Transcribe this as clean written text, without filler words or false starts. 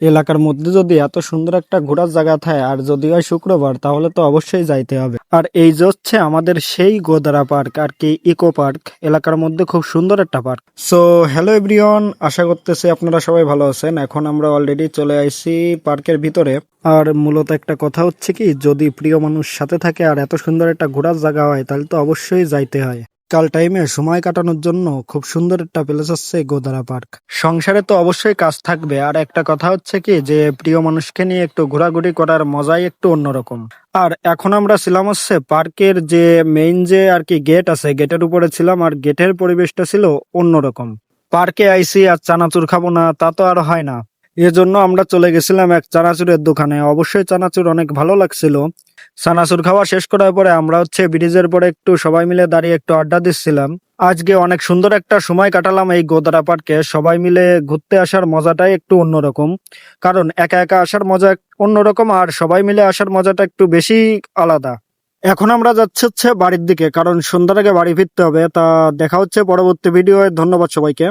এলাকার মধ্যে যদি এত সুন্দর একটা ঘোরার জায়গা থাকে আর যদি হয় শুক্রবার, তাহলে তো অবশ্যই যাইতে হবে। আর এই যে হচ্ছে আমাদের সেই গোদারা পার্ক আর কি, ইকো পার্ক এলাকার মধ্যে খুব সুন্দর একটা পার্ক। সো হ্যালো এভরিওয়ান, আশা করতেছি আপনারা সবাই ভালো আছেন। এখন আমরা অলরেডি চলে আইছি পার্কের ভিতরে। আর মূলত একটা কথা হচ্ছে কি, যদি প্রিয় মানুষ সাথে থাকে আর এত সুন্দর একটা ঘোরার জায়গা হয়, তাহলে তো অবশ্যই যাইতে হয়। কাল টাইমে সময় কাটানোর জন্য খুব সুন্দর একটা প্লেস হচ্ছে গোদারা পার্ক। সংসারে তো অবশ্যই কাজ থাকবে, আর একটা কথা হচ্ছে কি যে প্রিয় মানুষকে নিয়ে একটু ঘোরাঘুরি করার মজাই একটু অন্যরকম। আর এখন আমরা ছিলাম হচ্ছে পার্কের যে মেইন যে আর কি গেট আছে, গেটের উপরে ছিলাম, আর গেটের পরিবেশটা ছিল অন্যরকম। পার্কে আইসি আর চানাচুর খাবো না তা তো আর হয় না, এজন্য আমরা চলে গেছিলাম এক চানাচুরের দোকানে। অবশ্যই চানাচুর অনেক ভালো লাগছিল। চানাচুর খাওয়া শেষ করার পরে আমরা হচ্ছে ব্রিজের পরে একটু সবাই মিলে দাঁড়িয়ে একটু আড্ডা দিচ্ছিলাম। আজকে অনেক সুন্দর একটা সময় কাটালাম এই গোদারা পার্কে। সবাই মিলে ঘুরতে আসার মজাটাই একটু অন্যরকম, কারণ একা একা আসার মজা অন্যরকম, আর সবাই মিলে আসার মজাটা একটু বেশি আলাদা। এখন আমরা যাচ্ছি হচ্ছে বাড়ির দিকে, কারণ সন্ধ্যার আগে বাড়ি ফিরতে হবে। তা দেখা হচ্ছে পরবর্তী ভিডিওয়ে। ধন্যবাদ সবাইকে।